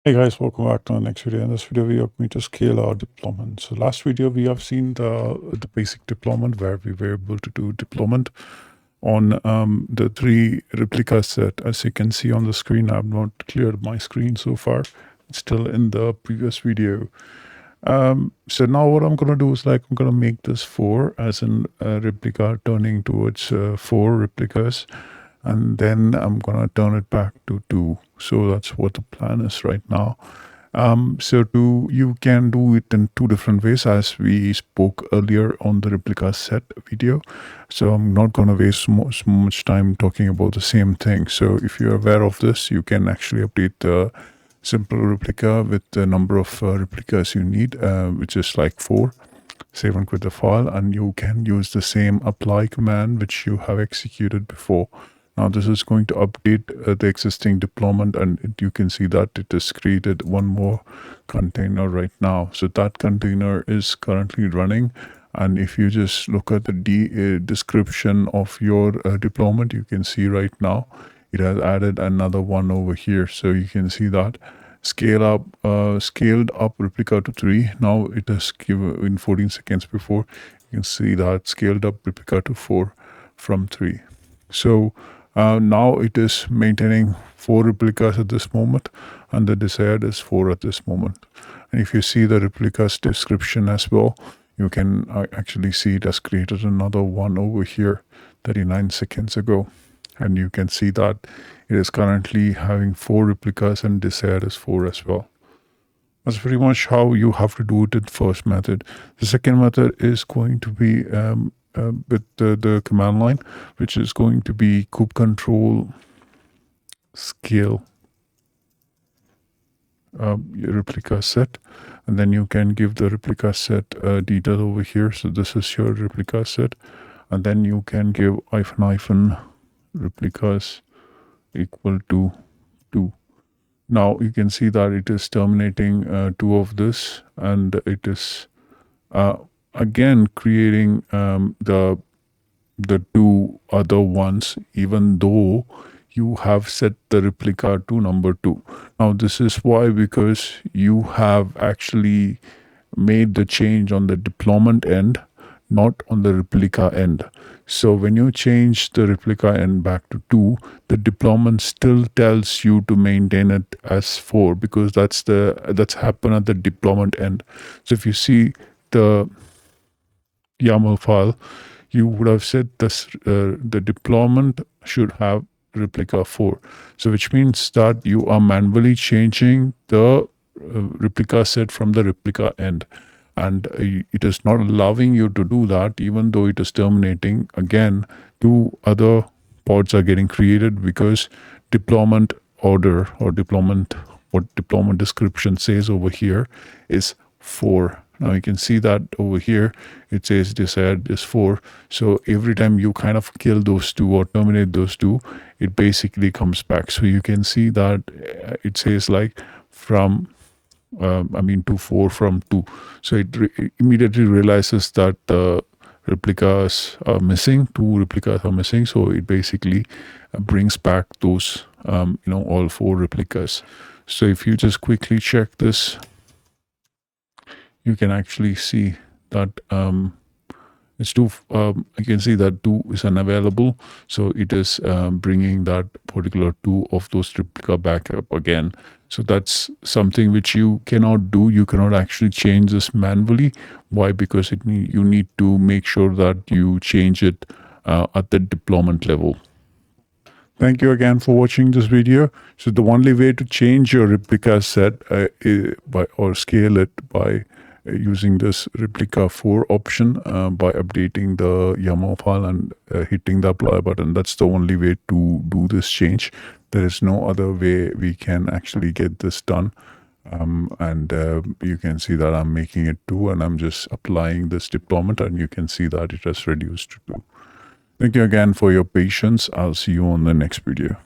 Hey guys, welcome back to the next video. In this video, we are going to scale our deployment. So last video, we have seen the basic deployment where we were able to do deployment on the 3 replica set. As you can see on the screen, I have not cleared my screen so far. It's still in the previous video. So now what I'm going to do is I'm going to make this 4 as in replica turning towards 4 replicas. And then I'm going to turn it back to 2. So that's what the plan is right now. You can do it in 2 different ways as we spoke earlier on the replica set video. So I'm not going to waste so much time talking about the same thing. So if you're aware of this, you can actually update the simple replica with the number of replicas you need, which is like 4. Save and quit the file, and you can use the same apply command which you have executed before. Now this is going to update the existing deployment, and you can see that it has created one more container right now. So that container is currently running, and if you just look at the description of your deployment, you can see right now it has added another one over here. So you can see that scaled up replica to 3. Now it is given in 14 seconds before. You can see that scaled up replica to 4 from 3. So now it is maintaining 4 replicas at this moment, and the desired is 4 at this moment. And if you see the replicas description as well, you can actually see it has created another one over here 39 seconds ago. And you can see that it is currently having 4 replicas and desired is 4 as well. That's pretty much how you have to do it in the first method. The second method is going to be with the command line, which is going to be kube control scale your replica set, and then you can give the replica set detail over here. So this is your replica set, and then you can give hyphen replicas equal to 2. Now you can see that it is terminating 2 of this, and it is again creating the 2 other ones, even though you have set the replica to number 2. Now this is why, because you have actually made the change on the deployment end, not on the replica end. So when you change the replica end back to 2, the deployment still tells you to maintain it as 4, because that's happened at the deployment end. So if you see the YAML file, you would have said this the deployment should have replica 4. So which means that you are manually changing the replica set from the replica end. And it is not allowing you to do that, even though it is terminating. Again, 2 other pods are getting created because deployment order or what deployment description says over here is 4. Now you can see that over here, it says desired is 4. So every time you kind of kill those 2 or terminate those 2, it basically comes back. So you can see that it says from to 4 from 2. So it immediately realizes that replicas are missing, 2 replicas are missing. So it basically brings back those, all 4 replicas. So if you just quickly check this, you can actually see that it's 2. You can see that 2 is unavailable. So it is bringing that particular 2 of those replica back up again. So that's something which you cannot do. You cannot actually change this manually. Why? Because you need to make sure that you change it at the deployment level. Thank you again for watching this video. So the only way to change your replica set or scale it by using this replica 4 option by updating the YAML file and hitting the apply button. That's the only way to do this change. There is no other way we can actually get this done. You can see that I'm making it 2, and I'm just applying this deployment, and you can see that it has reduced to 2. Thank you again for your patience. I'll see you on the next video.